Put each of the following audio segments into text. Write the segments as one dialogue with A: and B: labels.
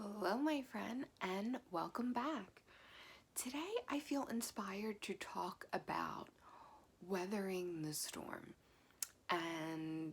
A: Hello, my friend, and welcome back. Today, I feel inspired to talk about weathering the storm. And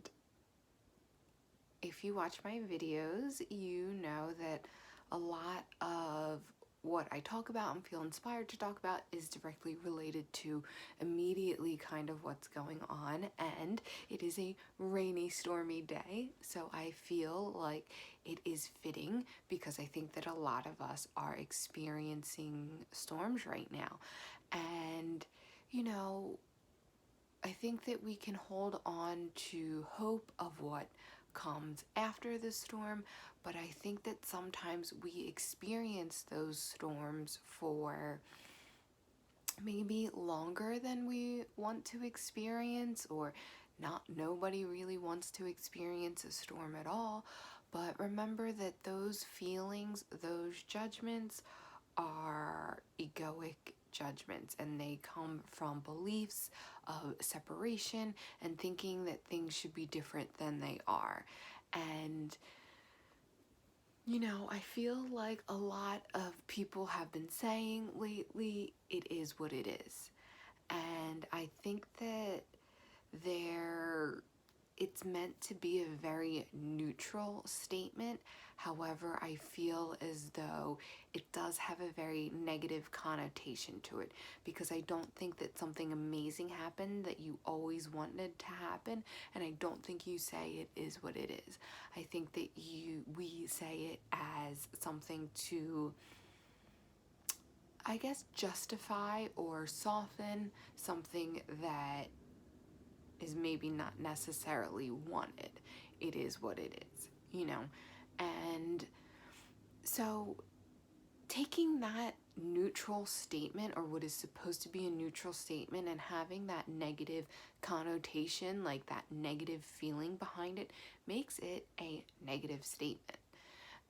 A: if you watch my videos, you know that a lot of what I talk about and feel inspired to talk about is directly related to immediately kind of what's going on. And it is a rainy, stormy day, so I feel like it is fitting because I think that a lot of us are experiencing storms right now. And, you know, I think that we can hold on to hope of what comes after the storm, but I think that sometimes we experience those storms for maybe longer than we want to experience, or not nobody really wants to experience a storm at all. But remember that those feelings, those judgments are egoic judgments, and they come from beliefs of separation and thinking that things should be different than they are. And I feel like a lot of people have been saying lately, it is what it is. And I think that there it's meant to be a very neutral statement. However, I feel as though it does have a very negative connotation to it, because I don't think that something amazing happened that you always wanted to happen, and I don't think you say it is what it is. I think that we say it as something to, I guess, justify or soften something that is maybe not necessarily wanted. It is what it is. And so taking that neutral statement, or what is supposed to be a neutral statement, and having that negative connotation, like that negative feeling behind it, makes it a negative statement.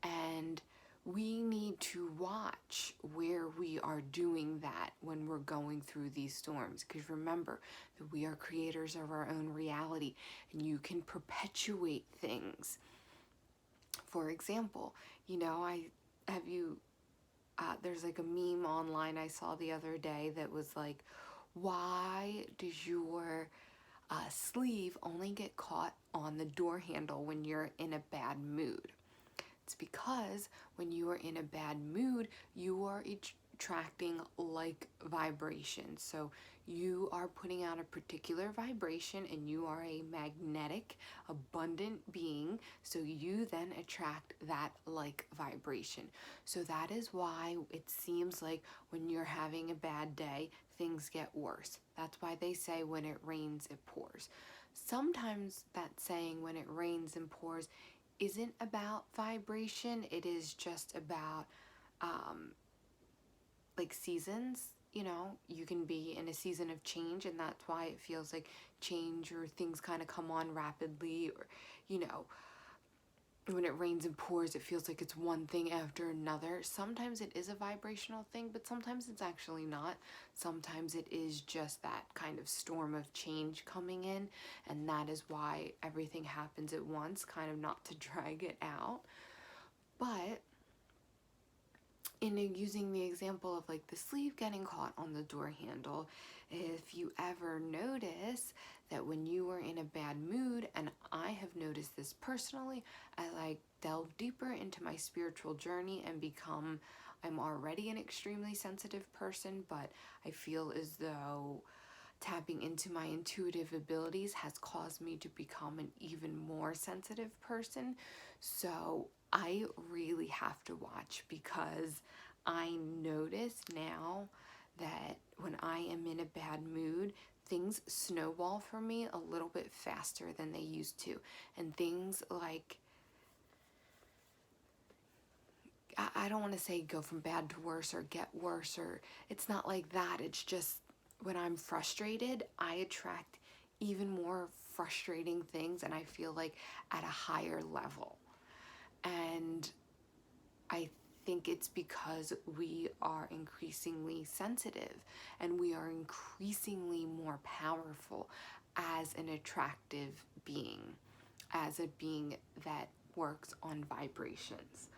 A: And we need to watch where we are doing that when we're going through these storms, because remember that we are creators of our own reality, and you can perpetuate things. For example, I have you there's like a meme online I saw the other day that was like, why does your sleeve only get caught on the door handle when you're in a bad mood? It's because when you are in a bad mood, you are attracting like vibration. So you are putting out a particular vibration, and you are a magnetic, abundant being. So you then attract that like vibration. So that is why it seems like when you're having a bad day, things get worse. That's why they say when it rains, it pours. Sometimes that saying, when it rains and pours, isn't about vibration. It is just about like seasons. You can be in a season of change, and that's why it feels like change, or things kind of come on rapidly, or when it rains and pours, it feels like it's one thing after another. Sometimes it is a vibrational thing, but sometimes it's actually not. Sometimes it is just that kind of storm of change coming in, and that is why everything happens at once, kind of not to drag it out. But using the example of like the sleeve getting caught on the door handle, if you ever notice that when you are in a bad mood, and I have noticed this personally, I like delve deeper into my spiritual journey and I'm already an extremely sensitive person, but I feel as though tapping into my intuitive abilities has caused me to become an even more sensitive person. So I really have to watch, because I notice now that when I am in a bad mood, things snowball for me a little bit faster than they used to. And things like, I don't want to say go from bad to worse or get worse, or it's not like that. It's just when I'm frustrated, I attract even more frustrating things, and I feel like at a higher level. And I think it's because we are increasingly sensitive, and we are increasingly more powerful as an attractive being, as a being that works on vibrations.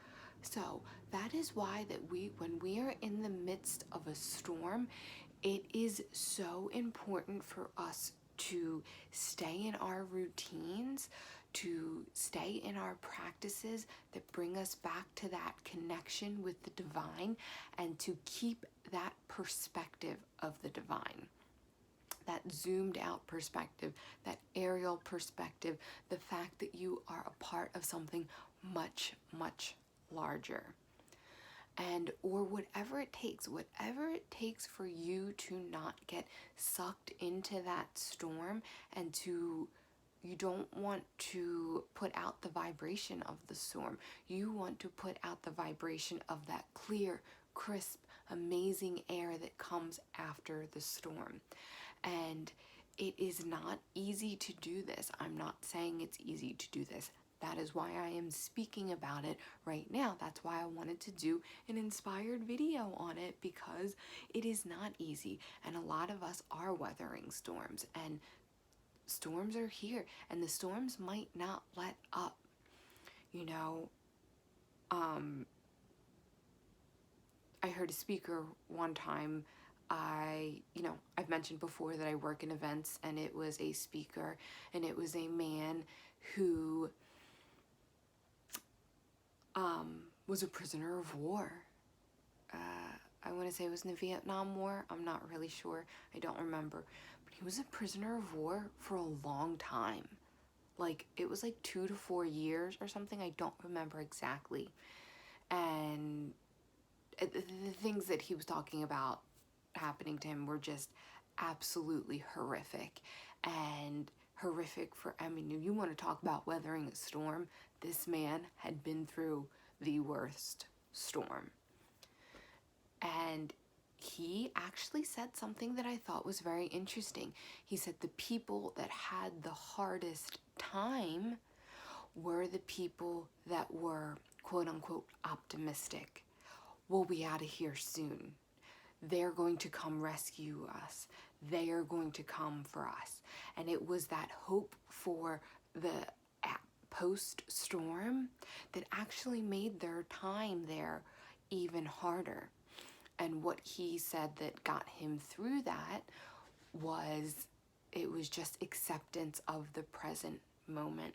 A: So that is why that when we are in the midst of a storm, it is so important for us to stay in our routines, to stay in our practices that bring us back to that connection with the divine, and to keep that perspective of the divine, that zoomed out perspective, that aerial perspective, the fact that you are a part of something much, much larger. And or whatever it takes for you to not get sucked into that storm, and to, you don't want to put out the vibration of the storm. You want to put out the vibration of that clear, crisp, amazing air that comes after the storm. And it is not easy to do this. I'm not saying it's easy to do this. That is why I am speaking about it right now. That's why I wanted to do an inspired video on it, because it is not easy. And a lot of us are weathering storms, and storms are here, and the storms might not let up. You know, I heard a speaker one time. I've mentioned before that I work in events, and it was a speaker, and it was a man who was a prisoner of war. I want to say it was in the Vietnam War. I'm not really sure. I don't remember. But he was a prisoner of war for a long time. Like, it was like 2 to 4 years or something. I don't remember exactly. And the things that he was talking about happening to him were just absolutely horrific. And horrific for, I mean, if you want to talk about weathering a storm, this man had been through the worst storm. And he actually said something that I thought was very interesting. He said the people that had the hardest time were the people that were, quote unquote, optimistic. We'll be out of here soon. They're going to come rescue us. They are going to come for us. And it was that hope for the post-storm that actually made their time there even harder. And what he said that got him through that was, it was just acceptance of the present moment.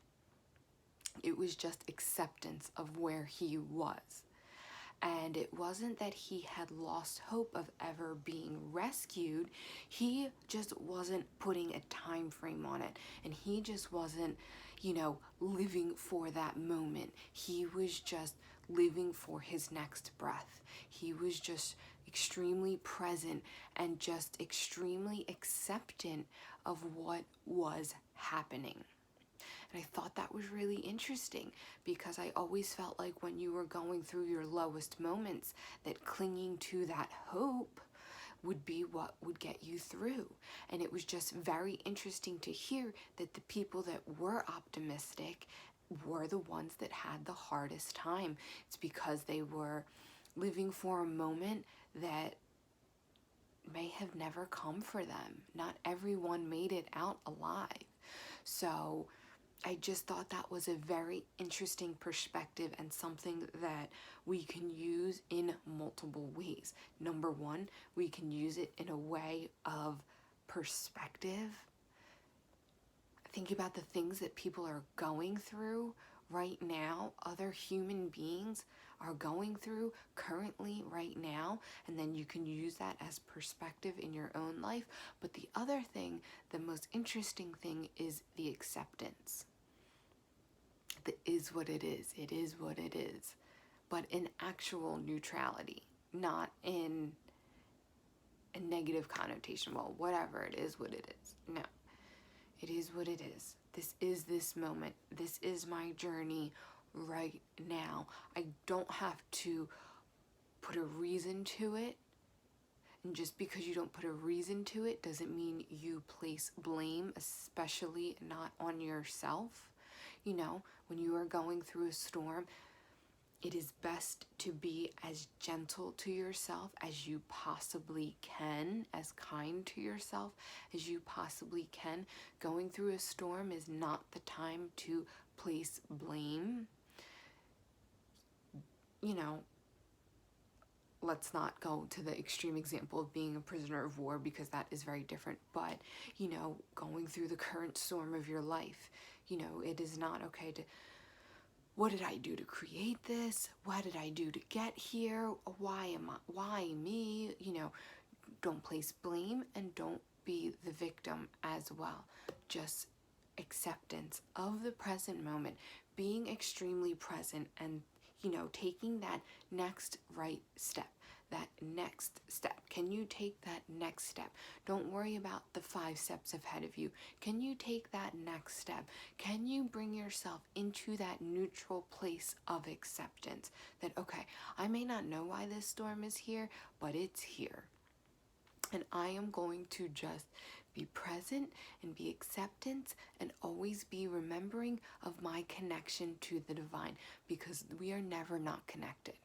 A: It was just acceptance of where he was. And it wasn't that he had lost hope of ever being rescued. He just wasn't putting a time frame on it. And he just wasn't, living for that moment. He was just living for his next breath. He was just extremely present and just extremely acceptant of what was happening. And I thought that was really interesting, because I always felt like when you were going through your lowest moments, that clinging to that hope would be what would get you through. And it was just very interesting to hear that the people that were optimistic were the ones that had the hardest time. It's because they were living for a moment that may have never come for them. Not everyone made it out alive. So I just thought that was a very interesting perspective, and something that we can use in multiple ways. Number one, we can use it in a way of perspective. Think about the things that people are going through right now, other human beings are going through currently right now, and then you can use that as perspective in your own life. But the other thing, the most interesting thing, is the acceptance. That is what it is. It is what it is. But in actual neutrality, not in a negative connotation. Well, whatever, it is what it is. No. It is what it is. This is this moment. This is my journey right now. I don't have to put a reason to it. And just because you don't put a reason to it doesn't mean you place blame, especially not on yourself. When you are going through a storm, it is best to be as gentle to yourself as you possibly can, as kind to yourself as you possibly can. Going through a storm is not the time to place blame. you know, let's not go to the extreme example of being a prisoner of war, because that is very different. But, you know, going through the current storm of your life, you know, it is not okay to, what did I do to create this? What did I do to get here? Why me? You know, don't place blame and don't be the victim as well. Just acceptance of the present moment, being extremely present, and, you know, taking that next right step. That next step. Can you take that next step? Don't worry about the 5 steps ahead of you. Can you take that next step? Can you bring yourself into that neutral place of acceptance? That, okay, I may not know why this storm is here, but it's here. And I am going to just be present and be acceptance and always be remembering of my connection to the divine, because we are never not connected.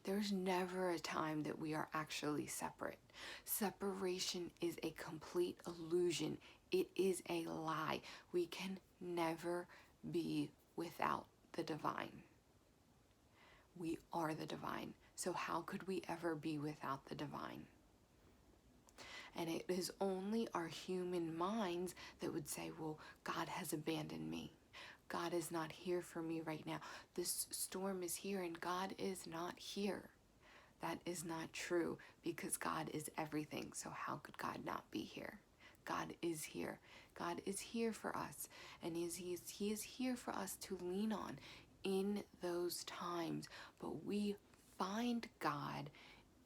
A: There's never a time that we are actually separate. Separation is a complete illusion. It is a lie. We can never be without the divine. We are the divine. So how could we ever be without the divine? And it is only our human minds that would say, well, God has abandoned me. God is not here for me right now. This storm is here and God is not here. That is not true, because God is everything. So how could God not be here? God is here. God is here for us. And He is here for us to lean on in those times. But we find God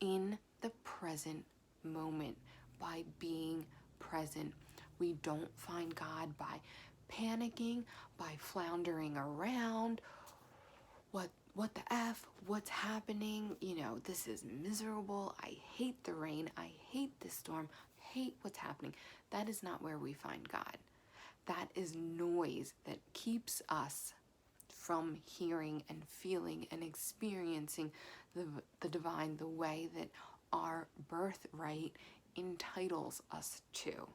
A: in the present moment by being present. We don't find God by panicking, by floundering around. What the F? What's happening? You know, this is miserable. I hate the rain. I hate the storm. I hate what's happening. That is not where we find God. That is noise that keeps us from hearing and feeling and experiencing the divine the way that our birthright entitles us to.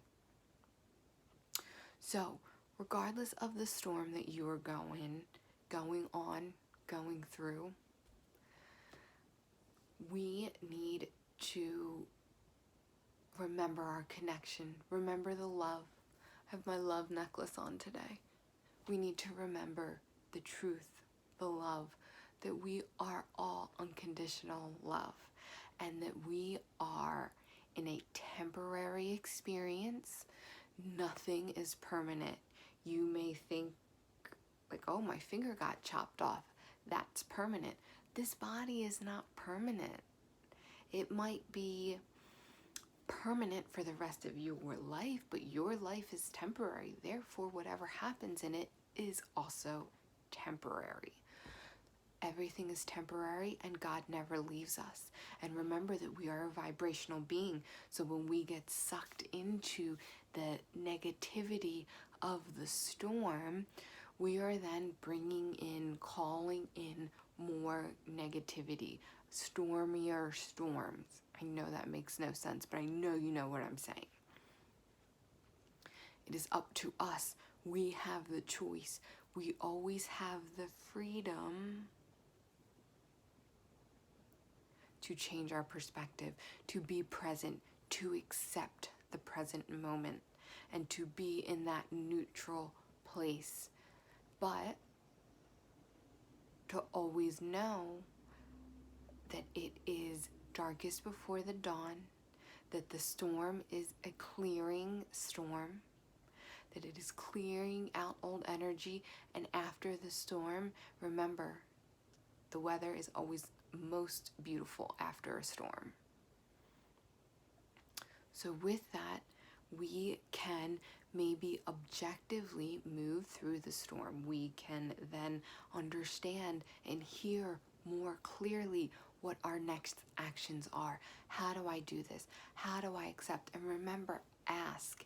A: So, regardless of the storm that you are going through, we need to remember our connection. Remember the love. I have my love necklace on today. We need to remember the truth, the love, that we are all unconditional love, and that we are in a temporary experience. Nothing is permanent. You may think, like, oh, my finger got chopped off. That's permanent. This body is not permanent. It might be permanent for the rest of your life, but your life is temporary. Therefore, whatever happens in it is also temporary. Everything is temporary, and God never leaves us. And remember that we are a vibrational being. So when we get sucked into the negativity of the storm, we are then calling in more negativity, stormier storms. I know that makes no sense, but I know you know what I'm saying. It is up to us. We have the choice. We always have the freedom to change our perspective, to be present, to accept the present moment, and to be in that neutral place. But to always know that it is darkest before the dawn, that the storm is a clearing storm, that it is clearing out old energy, and after the storm, remember, the weather is always most beautiful after a storm. So with that, we can maybe objectively move through the storm. We can then understand and hear more clearly what our next actions are. How do I do this? How do I accept? And remember, ask.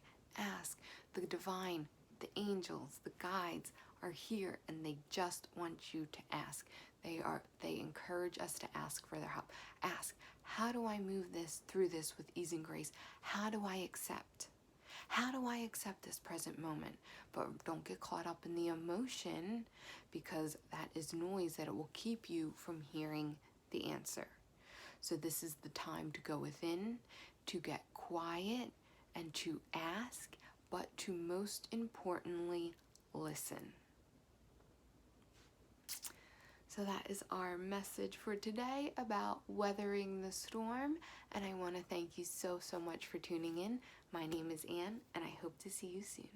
A: The divine, the angels, the guides are here, and they just want you to ask. They encourage us to ask for their help. Ask, how do I move through this with ease and grace? How do I accept? How do I accept this present moment? But don't get caught up in the emotion, because that is noise that it will keep you from hearing the answer. So this is the time to go within, to get quiet, and to ask, but to most importantly, listen. So that is our message for today about weathering the storm, and I want to thank you so much for tuning in. My name is Anne, and I hope to see you soon.